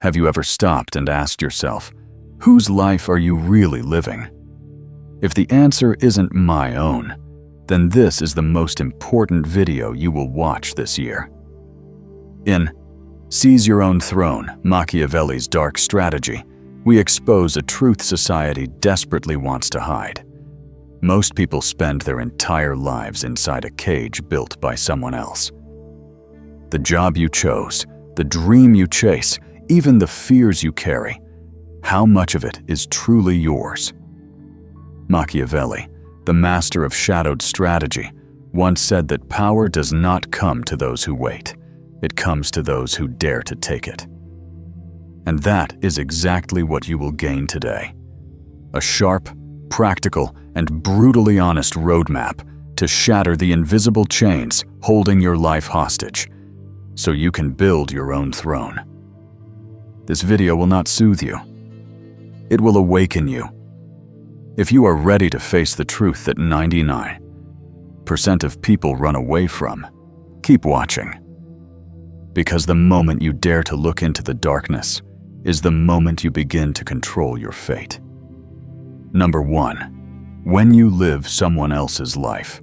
Have you ever stopped and asked yourself, whose life are you really living? If the answer isn't my own, then this is the most important video you will watch this year. In Seize Your Own Throne, Machiavelli's dark strategy, we expose a truth society desperately wants to hide. Most people spend their entire lives inside a cage built by someone else. The job you chose, the dream you chase, even the fears you carry, how much of it is truly yours? Machiavelli, the master of shadowed strategy, once said that power does not come to those who wait. It comes to those who dare to take it. And that is exactly what you will gain today. A sharp, practical, and brutally honest roadmap to shatter the invisible chains holding your life hostage, so you can build your own throne. This video will not soothe you. It will awaken you. If you are ready to face the truth that 99% of people run away from, keep watching. Because the moment you dare to look into the darkness is the moment you begin to control your fate. Number 1. When you live someone else's life.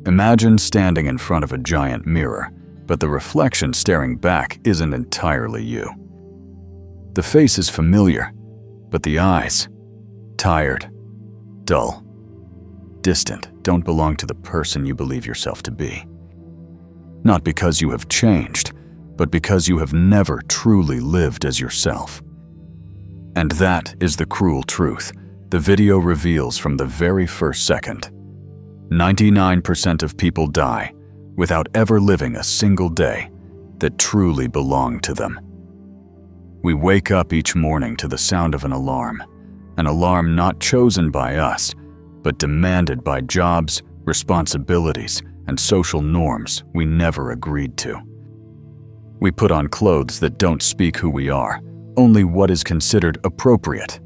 Imagine standing in front of a giant mirror, but the reflection staring back isn't entirely you. The face is familiar, but the eyes, tired, dull, distant, don't belong to the person you believe yourself to be. Not because you have changed, but because you have never truly lived as yourself. And that is the cruel truth the video reveals from the very first second. 99% of people die without ever living a single day that truly belonged to them. We wake up each morning to the sound of an alarm not chosen by us, but demanded by jobs, responsibilities, and social norms we never agreed to. We put on clothes that don't speak who we are, only what is considered appropriate.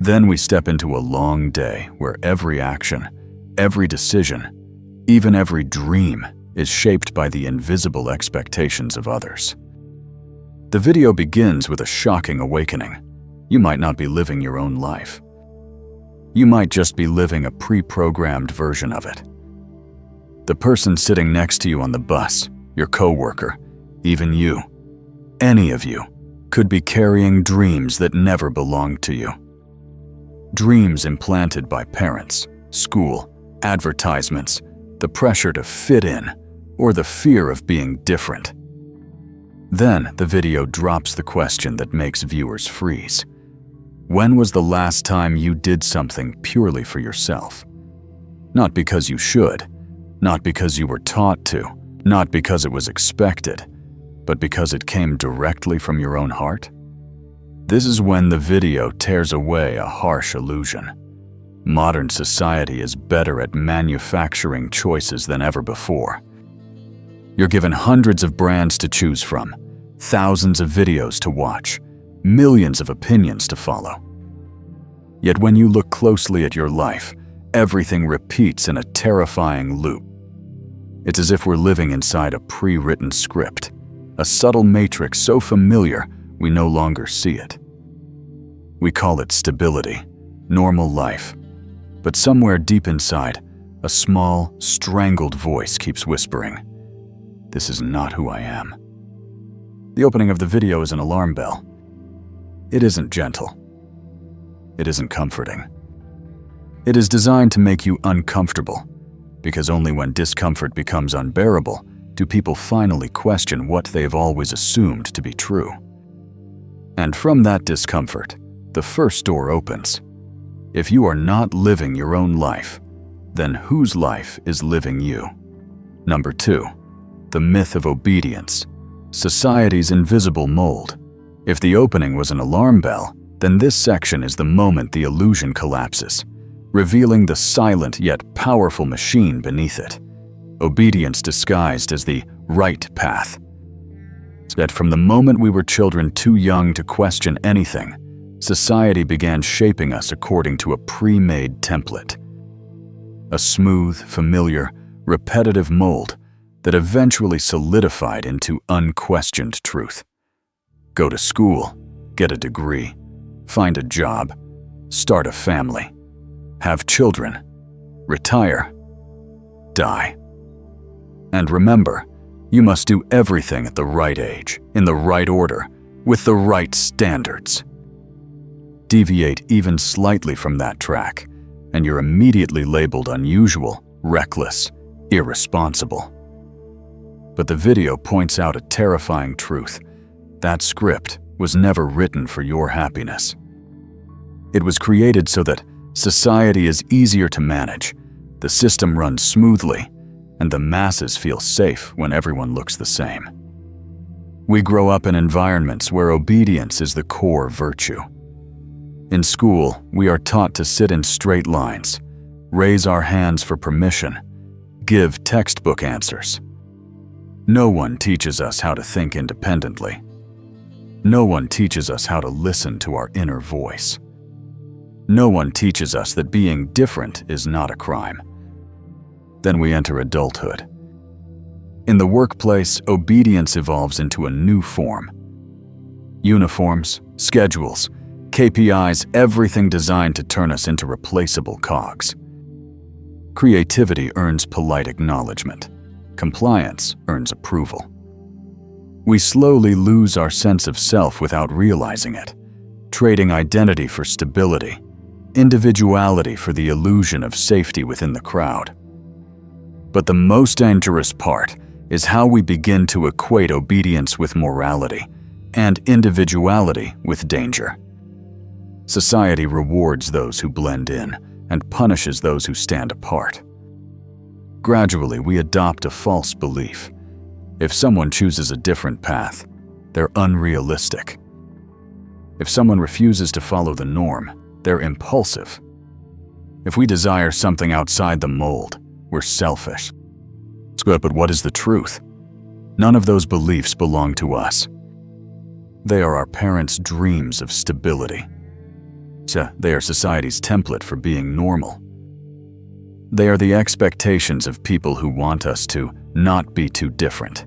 Then we step into a long day where every action, every decision, even every dream is shaped by the invisible expectations of others. The video begins with a shocking awakening. You might not be living your own life. You might just be living a pre-programmed version of it. The person sitting next to you on the bus, your coworker, even you, any of you, could be carrying dreams that never belonged to you. Dreams implanted by parents, school, advertisements, the pressure to fit in, or the fear of being different. Then the video drops the question that makes viewers freeze. When was the last time you did something purely for yourself? Not because you should, not because you were taught to, not because it was expected, but because it came directly from your own heart? This is when the video tears away a harsh illusion. Modern society is better at manufacturing choices than ever before. You're given hundreds of brands to choose from, thousands of videos to watch, millions of opinions to follow. Yet when you look closely at your life, everything repeats in a terrifying loop. It's as if we're living inside a pre-written script, a subtle matrix so familiar we no longer see it. We call it stability, normal life, but somewhere deep inside, a small, strangled voice keeps whispering, "This is not who I am." The opening of the video is an alarm bell. It isn't gentle. It isn't comforting. It is designed to make you uncomfortable, because only when discomfort becomes unbearable do people finally question what they have always assumed to be true. And from that discomfort, the first door opens. If you are not living your own life, then whose life is living you? Number 2, the myth of obedience, society's invisible mold. If the opening was an alarm bell, then this section is the moment the illusion collapses, revealing the silent yet powerful machine beneath it. Obedience disguised as the right path. Yet from the moment we were children too young to question anything, society began shaping us according to a pre-made template. A smooth, familiar, repetitive mold that eventually solidified into unquestioned truth. Go to school, get a degree, find a job, start a family, have children, retire, die. And remember, you must do everything at the right age, in the right order, with the right standards. Deviate even slightly from that track, and you're immediately labeled unusual, reckless, irresponsible. But the video points out a terrifying truth. That script was never written for your happiness. It was created so that society is easier to manage, the system runs smoothly, and the masses feel safe when everyone looks the same. We grow up in environments where obedience is the core virtue. In school, we are taught to sit in straight lines, raise our hands for permission, give textbook answers. No one teaches us how to think independently. No one teaches us how to listen to our inner voice. No one teaches us that being different is not a crime. Then we enter adulthood. In the workplace, obedience evolves into a new form. Uniforms, schedules, KPIs, everything designed to turn us into replaceable cogs. Creativity earns polite acknowledgement. Compliance earns approval. We slowly lose our sense of self without realizing it, trading identity for stability, individuality for the illusion of safety within the crowd. But the most dangerous part is how we begin to equate obedience with morality and individuality with danger. Society rewards those who blend in and punishes those who stand apart. Gradually, we adopt a false belief. If someone chooses a different path, they're unrealistic. If someone refuses to follow the norm, they're impulsive. If we desire something outside the mold, we're selfish. But what is the truth? None of those beliefs belong to us. They are our parents' dreams of stability. They are society's template for being normal. They are the expectations of people who want us to not be too different.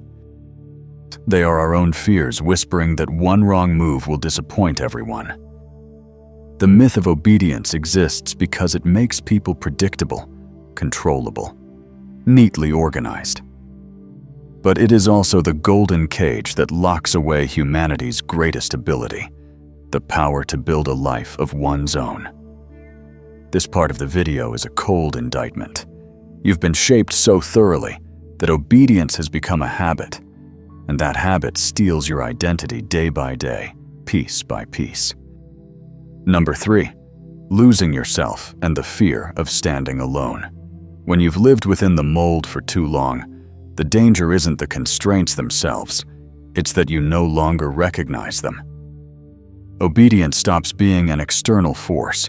They are our own fears whispering that one wrong move will disappoint everyone. The myth of obedience exists because it makes people predictable, controllable, neatly organized. But it is also the golden cage that locks away humanity's greatest ability, the power to build a life of one's own. This part of the video is a cold indictment. You've been shaped so thoroughly that obedience has become a habit, and that habit steals your identity day by day, piece by piece. Number 3, losing yourself and the fear of standing alone. When you've lived within the mold for too long, the danger isn't the constraints themselves, it's that you no longer recognize them. Obedience stops being an external force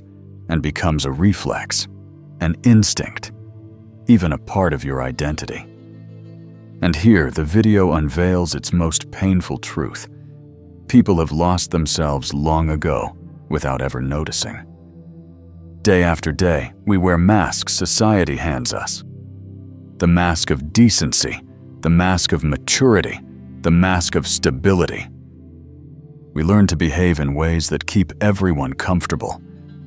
and becomes a reflex, an instinct, even a part of your identity. And here, the video unveils its most painful truth. People have lost themselves long ago without ever noticing. Day after day, we wear masks society hands us. The mask of decency, the mask of maturity, the mask of stability. We learn to behave in ways that keep everyone comfortable,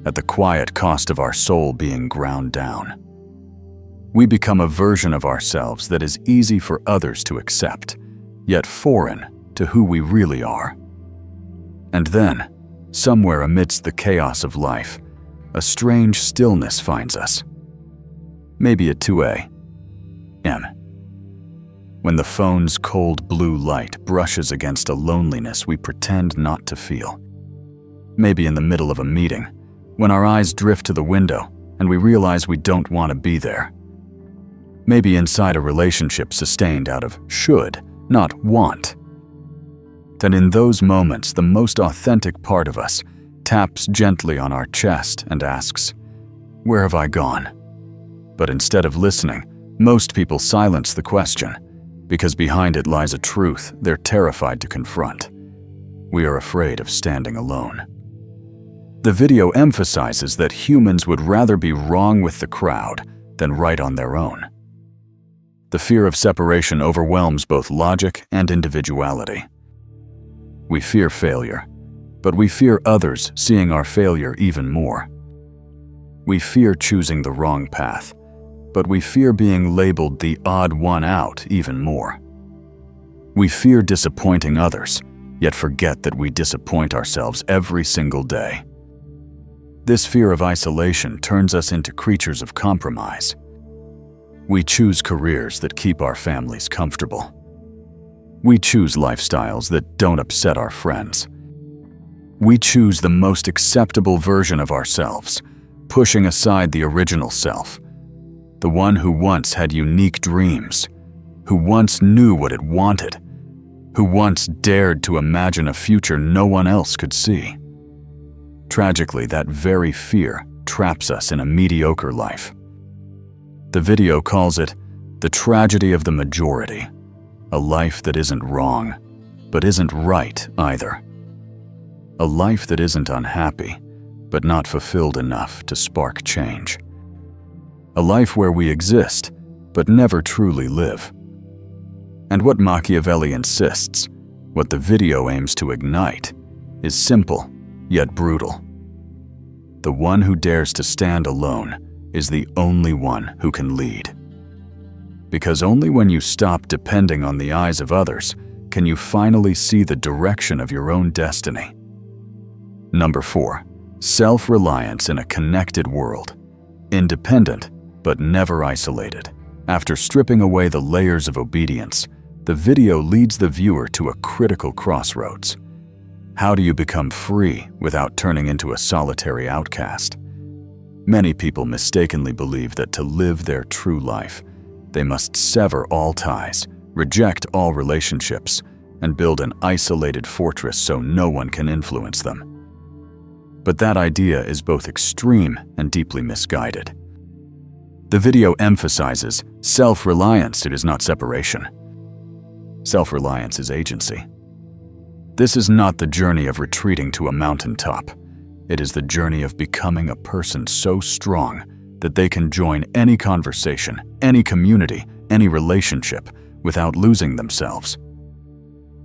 at the quiet cost of our soul being ground down. We become a version of ourselves that is easy for others to accept, yet foreign to who we really are. And then, somewhere amidst the chaos of life, a strange stillness finds us. Maybe at 2 a.m. when the phone's cold blue light brushes against a loneliness we pretend not to feel. Maybe in the middle of a meeting, when our eyes drift to the window and we realize we don't want to be there. Maybe inside a relationship sustained out of should, not want. That in those moments, the most authentic part of us taps gently on our chest and asks, "Where have I gone?" But instead of listening, most people silence the question, because behind it lies a truth they're terrified to confront. We are afraid of standing alone. The video emphasizes that humans would rather be wrong with the crowd than right on their own. The fear of separation overwhelms both logic and individuality. We fear failure, but we fear others seeing our failure even more. We fear choosing the wrong path, but we fear being labeled the odd one out even more. We fear disappointing others, yet forget that we disappoint ourselves every single day. This fear of isolation turns us into creatures of compromise. We choose careers that keep our families comfortable. We choose lifestyles that don't upset our friends. We choose the most acceptable version of ourselves, pushing aside the original self, the one who once had unique dreams, who once knew what it wanted, who once dared to imagine a future no one else could see. Tragically, that very fear traps us in a mediocre life. The video calls it the tragedy of the majority, a life that isn't wrong, but isn't right either. A life that isn't unhappy, but not fulfilled enough to spark change. A life where we exist, but never truly live. And what Machiavelli insists, what the video aims to ignite, is simple, yet brutal. The one who dares to stand alone is the only one who can lead. Because only when you stop depending on the eyes of others can you finally see the direction of your own destiny. Number 4. Self-reliance in a connected world. Independent, but never isolated. After stripping away the layers of obedience, the video leads the viewer to a critical crossroads. How do you become free without turning into a solitary outcast? Many people mistakenly believe that to live their true life, they must sever all ties, reject all relationships, and build an isolated fortress so no one can influence them. But that idea is both extreme and deeply misguided. The video emphasizes self-reliance. It is not separation. Self-reliance is agency. This is not the journey of retreating to a mountaintop. It is the journey of becoming a person so strong that they can join any conversation, any community, any relationship without losing themselves.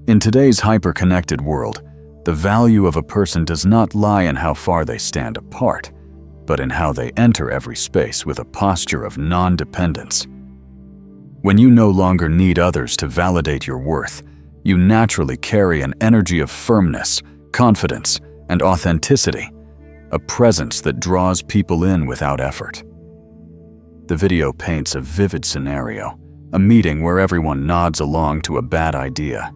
In today's hyper-connected world, the value of a person does not lie in how far they stand apart, but in how they enter every space with a posture of non-dependence. When you no longer need others to validate your worth, you naturally carry an energy of firmness, confidence, and authenticity, a presence that draws people in without effort. The video paints a vivid scenario, a meeting where everyone nods along to a bad idea.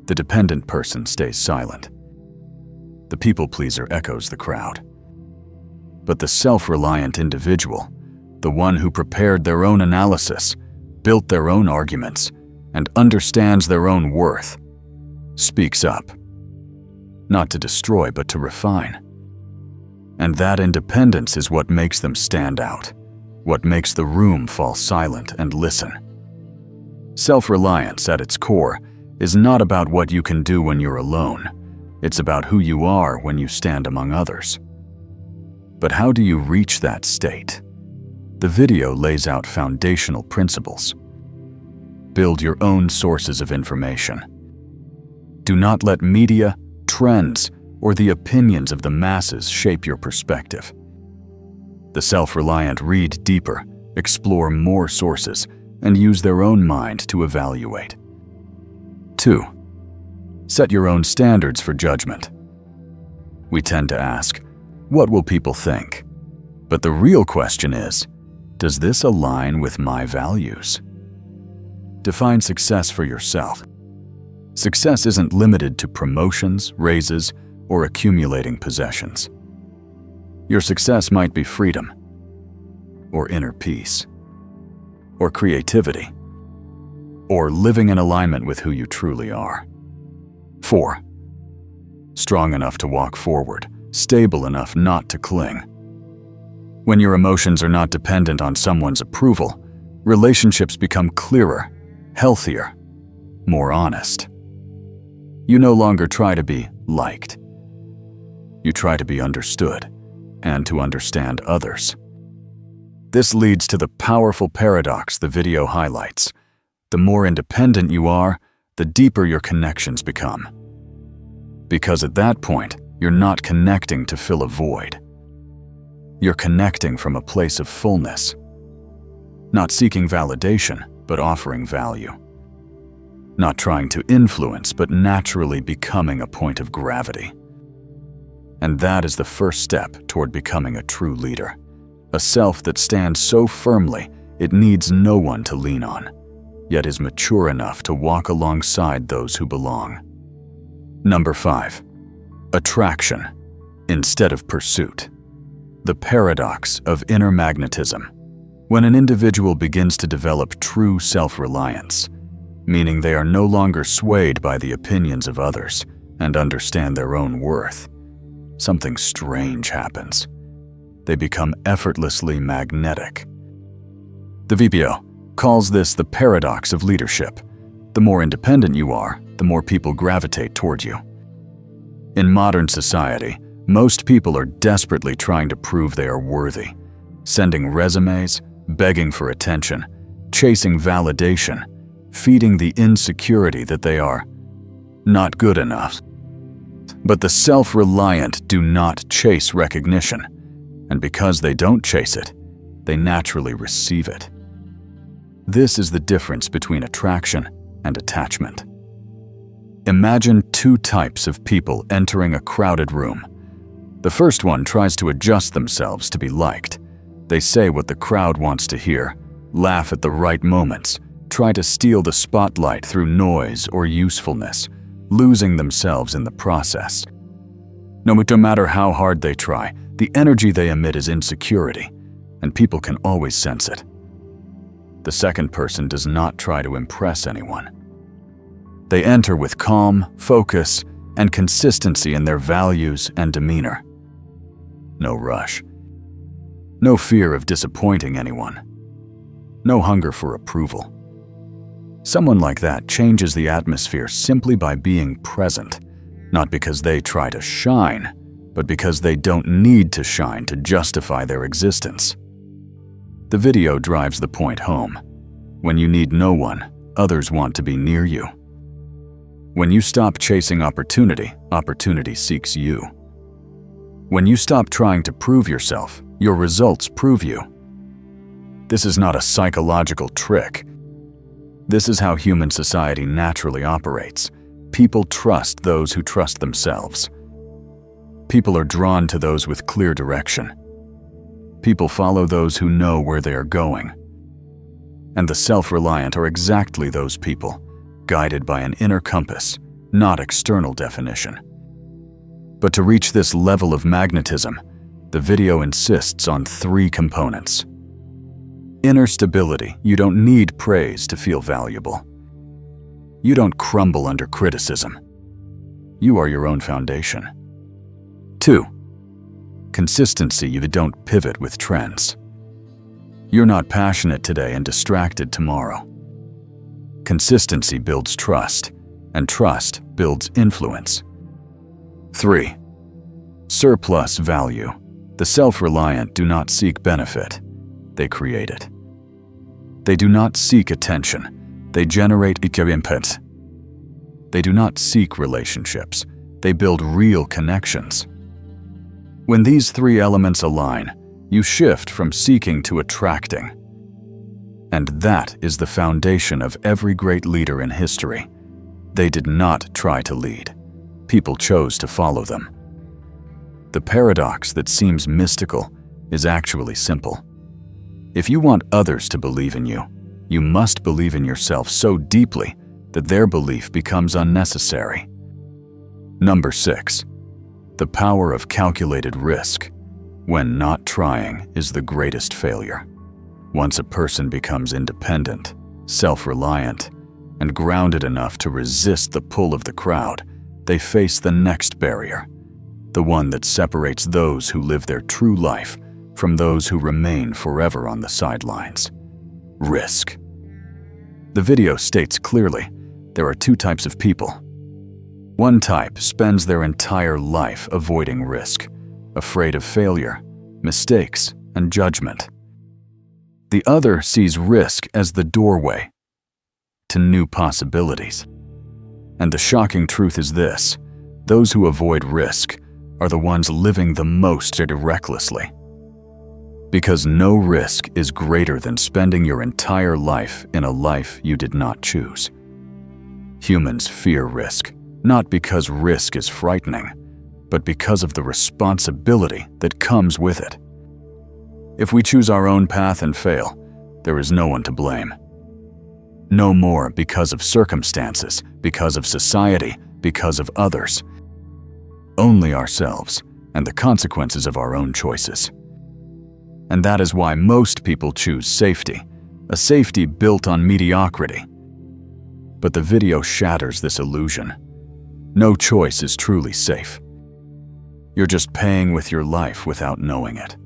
The dependent person stays silent. The people-pleaser echoes the crowd. But the self-reliant individual, the one who prepared their own analysis, built their own arguments, and understands their own worth, speaks up. Not to destroy, but to refine. And that independence is what makes them stand out, what makes the room fall silent and listen. Self-reliance, at its core, is not about what you can do when you're alone. It's about who you are when you stand among others. But how do you reach that state? The video lays out foundational principles. Build your own sources of information. Do not let media, trends, or the opinions of the masses shape your perspective. The self-reliant read deeper, explore more sources, and use their own mind to evaluate. 2. Set your own standards for judgment. We tend to ask, what will people think? But the real question is, does this align with my values? Define success for yourself. Success isn't limited to promotions, raises, or accumulating possessions. Your success might be freedom, or inner peace, or creativity, or living in alignment with who you truly are. 4. Strong enough to walk forward, stable enough not to cling. When your emotions are not dependent on someone's approval, relationships become clearer, healthier, more honest. You no longer try to be liked. You try to be understood and to understand others. This leads to the powerful paradox the video highlights. The more independent you are, the deeper your connections become. Because at that point, you're not connecting to fill a void. You're connecting from a place of fullness. Not seeking validation, but offering value. Not trying to influence, but naturally becoming a point of gravity. And that is the first step toward becoming a true leader. A self that stands so firmly it needs no one to lean on, yet is mature enough to walk alongside those who belong. Number 5. Attraction instead of pursuit. The paradox of inner magnetism. When an individual begins to develop true self-reliance, meaning they are no longer swayed by the opinions of others and understand their own worth, something strange happens. They become effortlessly magnetic. The VPO calls this the paradox of leadership. The more independent you are, the more people gravitate toward you. In modern society, most people are desperately trying to prove they are worthy, sending resumes, begging for attention, chasing validation, feeding the insecurity that they are not good enough. But the self-reliant do not chase recognition, and because they don't chase it, they naturally receive it. This is the difference between attraction and attachment. Imagine two types of people entering a crowded room. The first one tries to adjust themselves to be liked. They say what the crowd wants to hear, laugh at the right moments, try to steal the spotlight through noise or usefulness, losing themselves in the process. No matter how hard they try, the energy they emit is insecurity, and people can always sense it. The second person does not try to impress anyone. They enter with calm, focus, and consistency in their values and demeanor. No rush. No fear of disappointing anyone. No hunger for approval. Someone like that changes the atmosphere simply by being present, not because they try to shine, but because they don't need to shine to justify their existence. The video drives the point home. When you need no one, others want to be near you. When you stop chasing opportunity, opportunity seeks you. When you stop trying to prove yourself, your results prove you. This is not a psychological trick. This is how human society naturally operates. People trust those who trust themselves. People are drawn to those with clear direction. People follow those who know where they are going. And the self-reliant are exactly those people, guided by an inner compass, not external definition. But to reach this level of magnetism, the video insists on 3 components. Inner stability. You don't need praise to feel valuable. You don't crumble under criticism. You are your own foundation. 2. Consistency. You don't pivot with trends. You're not passionate today and distracted tomorrow. Consistency builds trust, and trust builds influence. 3. Surplus value. The self-reliant do not seek benefit. They create it. They do not seek attention. They generate impact. They do not seek relationships. They build real connections. When these 3 elements align, you shift from seeking to attracting. And that is the foundation of every great leader in history. They did not try to lead. People chose to follow them. The paradox that seems mystical is actually simple. If you want others to believe in you, you must believe in yourself so deeply that their belief becomes unnecessary. Number 6. The power of calculated risk. When not trying is the greatest failure. Once a person becomes independent, self-reliant, and grounded enough to resist the pull of the crowd, they face the next barrier, the one that separates those who live their true life from those who remain forever on the sidelines. Risk. The video states clearly, there are 2 types of people. One type spends their entire life avoiding risk, afraid of failure, mistakes, and judgment. The other sees risk as the doorway to new possibilities. And the shocking truth is this: those who avoid risk are the ones living the most recklessly. Because no risk is greater than spending your entire life in a life you did not choose. Humans fear risk, not because risk is frightening, but because of the responsibility that comes with it. If we choose our own path and fail, there is no one to blame. No more because of circumstances, because of society, because of others. Only ourselves and the consequences of our own choices. And that is why most people choose safety, a safety built on mediocrity. But the video shatters this illusion. No choice is truly safe. You're just paying with your life without knowing it.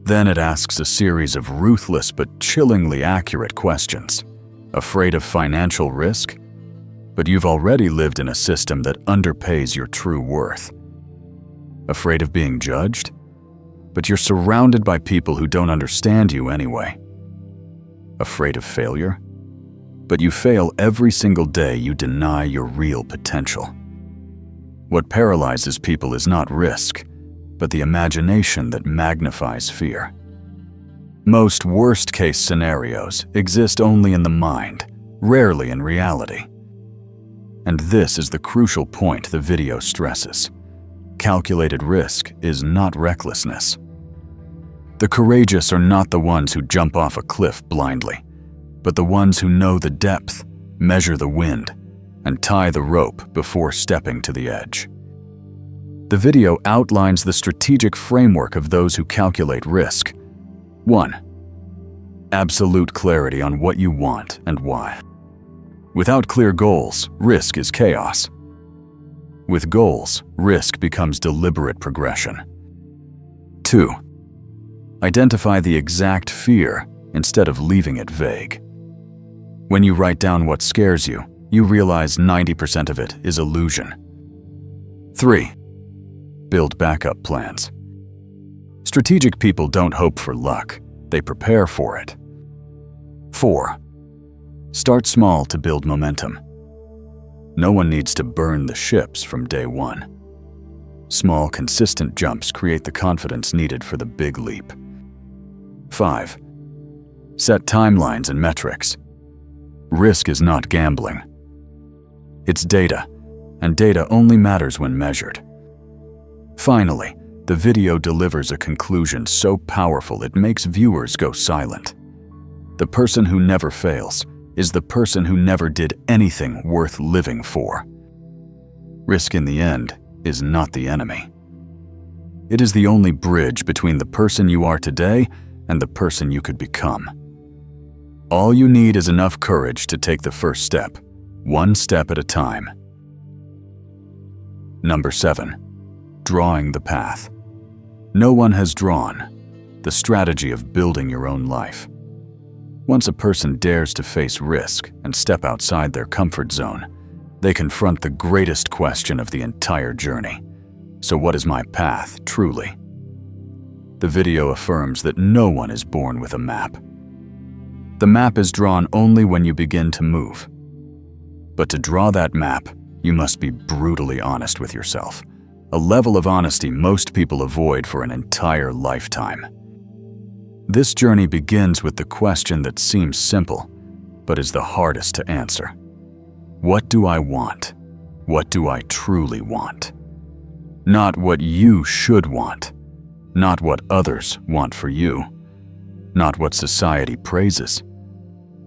Then it asks a series of ruthless but chillingly accurate questions. Afraid of financial risk? But you've already lived in a system that underpays your true worth. Afraid of being judged? But you're surrounded by people who don't understand you anyway. Afraid of failure? But you fail every single day you deny your real potential. What paralyzes people is not risk, but the imagination that magnifies fear. Most worst-case scenarios exist only in the mind, rarely in reality. And this is the crucial point the video stresses. Calculated risk is not recklessness. The courageous are not the ones who jump off a cliff blindly, but the ones who know the depth, measure the wind, and tie the rope before stepping to the edge. The video outlines the strategic framework of those who calculate risk. 1. Absolute clarity on what you want and why. Without clear goals, risk is chaos. With goals, risk becomes deliberate progression. 2. Identify the exact fear instead of leaving it vague. When you write down what scares you, you realize 90% of it is illusion. 3. Build backup plans. Strategic people don't hope for luck, they prepare for it. 4. Start small to build momentum. No one needs to burn the ships from day one. Small, consistent jumps create the confidence needed for the big leap. 5. Set timelines and metrics. Risk is not gambling. It's data, and data only matters when measured. Finally, the video delivers a conclusion so powerful it makes viewers go silent. The person who never fails is the person who never did anything worth living for. Risk in the end is not the enemy. It is the only bridge between the person you are today and the person you could become. All you need is enough courage to take the first step, one step at a time. Number 7. Drawing the path. No one has drawn the strategy of building your own life. Once a person dares to face risk and step outside their comfort zone, they confront the greatest question of the entire journey. So what is my path, truly? The video affirms that no one is born with a map. The map is drawn only when you begin to move. But to draw that map, you must be brutally honest with yourself, a level of honesty most people avoid for an entire lifetime. This journey begins with the question that seems simple, but is the hardest to answer. What do I want? What do I truly want? Not what you should want, not what others want for you, not what society praises,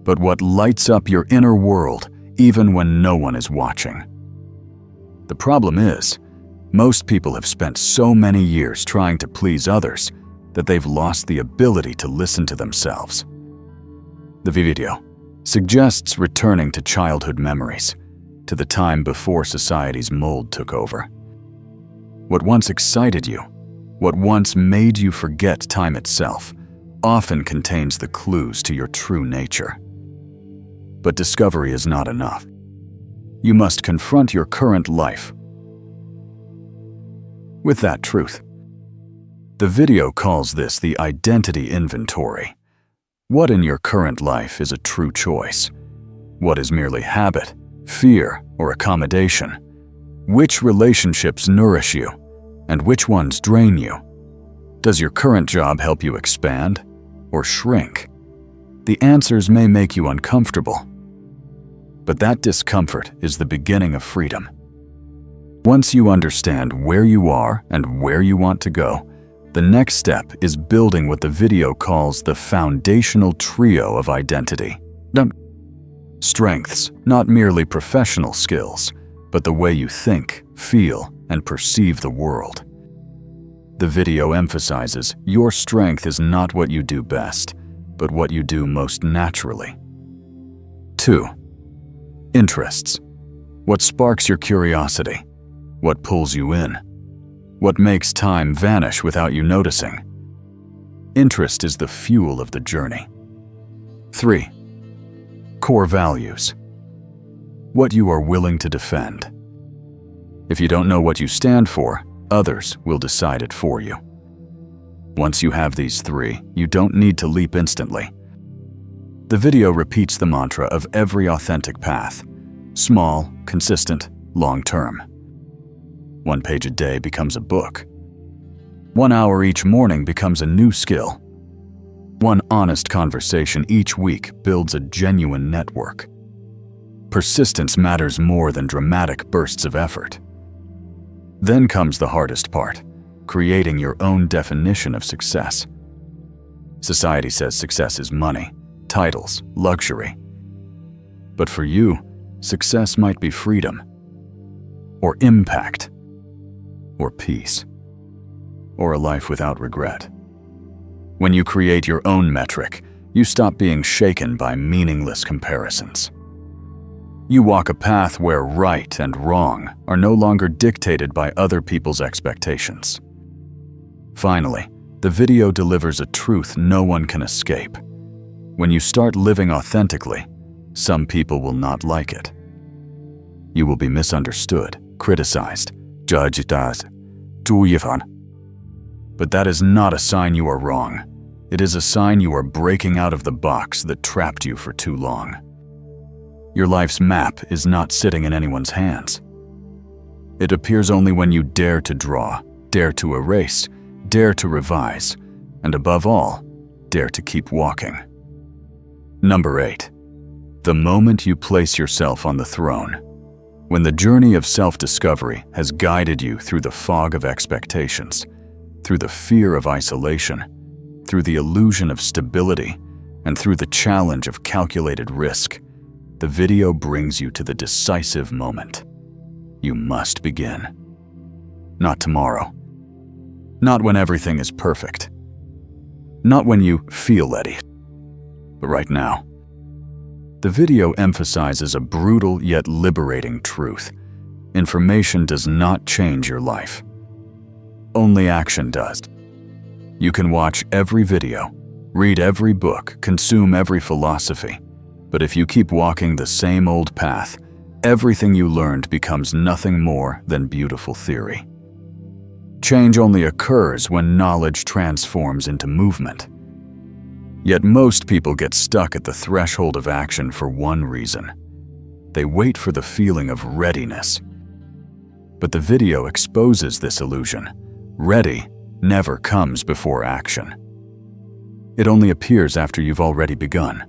but what lights up your inner world even when no one is watching. The problem is, most people have spent so many years trying to please others that they've lost the ability to listen to themselves. The video suggests returning to childhood memories, to the time before society's mold took over. What once excited you, what once made you forget time itself, often contains the clues to your true nature. But discovery is not enough. You must confront your current life with that truth. The video calls this the identity inventory. What in your current life is a true choice? What is merely habit, fear, or accommodation? Which relationships nourish you, and which ones drain you? Does your current job help you expand or shrink? The answers may make you uncomfortable, but that discomfort is the beginning of freedom. Once you understand where you are and where you want to go, the next step is building what the video calls the foundational trio of identity. Strengths, not merely professional skills, but the way you think, feel, and perceive the world. The video emphasizes your strength is not what you do best, but what you do most naturally. 2. Interests. What sparks your curiosity? What pulls you in? What makes time vanish without you noticing? Interest is the fuel of the journey. 3. Core values. What you are willing to defend. If you don't know what you stand for, others will decide it for you. Once you have these 3, you don't need to leap instantly. The video repeats the mantra of every authentic path: small, consistent, long-term. 1 page a day becomes a book. 1 hour each morning becomes a new skill. 1 honest conversation each week builds a genuine network. Persistence matters more than dramatic bursts of effort. Then comes the hardest part: creating your own definition of success. Society says success is money, titles, luxury. But for you, success might be freedom, or impact, or peace, or a life without regret. When you create your own metric, you stop being shaken by meaningless comparisons. You walk a path where right and wrong are no longer dictated by other people's expectations. Finally, the video delivers a truth no one can escape. When you start living authentically, some people will not like it. You will be misunderstood, criticized, judged as "주의판." But that is not a sign you are wrong. It is a sign you are breaking out of the box that trapped you for too long. Your life's map is not sitting in anyone's hands. It appears only when you dare to draw, dare to erase, dare to revise, and above all, dare to keep walking. Number 8. The moment you place yourself on the throne. When the journey of self-discovery has guided you through the fog of expectations, through the fear of isolation, through the illusion of stability, and through the challenge of calculated risk, the video brings you to the decisive moment. You must begin. Not tomorrow. Not when everything is perfect. Not when you feel ready. But right now. The video emphasizes a brutal yet liberating truth. Information does not change your life. Only action does. You can watch every video, read every book, consume every philosophy, but if you keep walking the same old path, everything you learned becomes nothing more than beautiful theory. Change only occurs when knowledge transforms into movement. Yet most people get stuck at the threshold of action for one reason. They wait for the feeling of readiness. But the video exposes this illusion. Ready never comes before action. It only appears after you've already begun.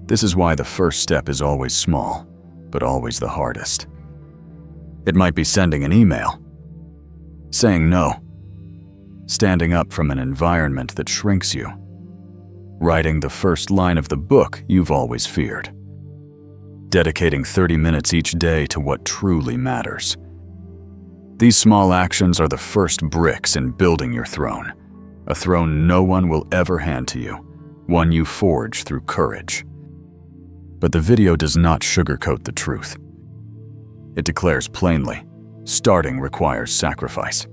This is why the first step is always small, but always the hardest. It might be sending an email, saying no, standing up from an environment that shrinks you, writing the first line of the book you've always feared, dedicating 30 minutes each day to what truly matters. These small actions are the first bricks in building your throne, a throne no one will ever hand to you, one you forge through courage. But the video does not sugarcoat the truth. It declares plainly, starting requires sacrifice.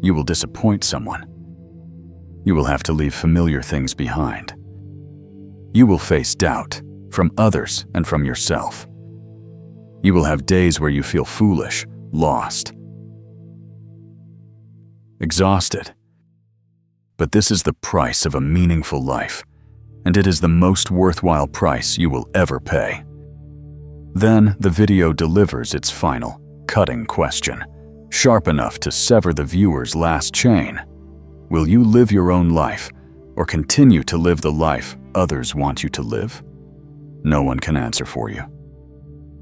You will disappoint someone. You will have to leave familiar things behind. You will face doubt from others and from yourself. You will have days where you feel foolish, lost, exhausted. But this is the price of a meaningful life, and it is the most worthwhile price you will ever pay. Then the video delivers its final, cutting question, sharp enough to sever the viewer's last chain. Will you live your own life, or continue to live the life others want you to live? No one can answer for you.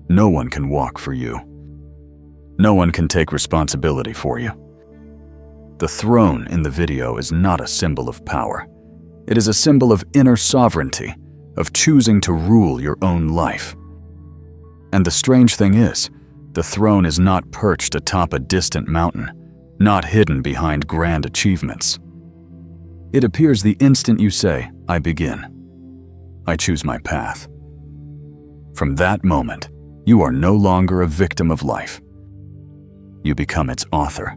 No one can walk for you. No one can take responsibility for you. The throne in the video is not a symbol of power. It is a symbol of inner sovereignty, of choosing to rule your own life. And the strange thing is, the throne is not perched atop a distant mountain, not hidden behind grand achievements. It appears the instant you say, "I begin. I choose my path." From that moment, you are no longer a victim of life. You become its author.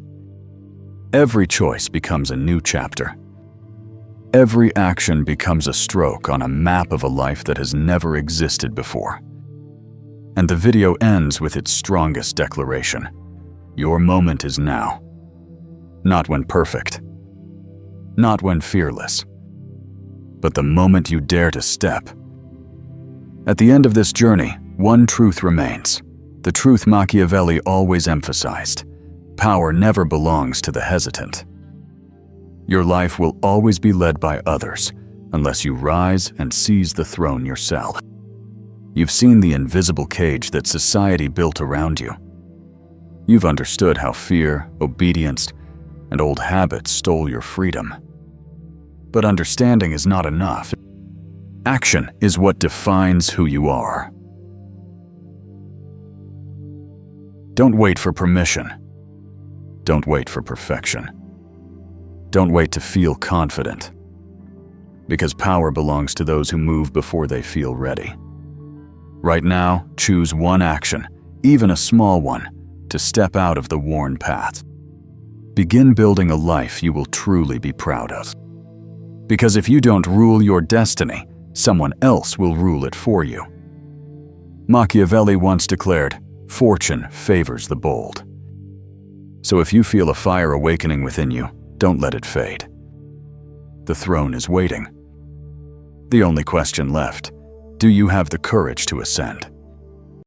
Every choice becomes a new chapter. Every action becomes a stroke on a map of a life that has never existed before. And the video ends with its strongest declaration. Your moment is now. Not when perfect. Not when fearless. But the moment you dare to step. At the end of this journey, one truth remains. The truth Machiavelli always emphasized. Power never belongs to the hesitant. Your life will always be led by others, unless you rise and seize the throne yourself. You've seen the invisible cage that society built around you. You've understood how fear, obedience, and old habits stole your freedom. But understanding is not enough. Action is what defines who you are. Don't wait for permission. Don't wait for perfection. Don't wait to feel confident. Because power belongs to those who move before they feel ready. Right now, choose one action, even a small one, to step out of the worn path. Begin building a life you will truly be proud of. Because if you don't rule your destiny, someone else will rule it for you. Machiavelli once declared, "Fortune favors the bold." So if you feel a fire awakening within you, don't let it fade. The throne is waiting. The only question left, do you have the courage to ascend?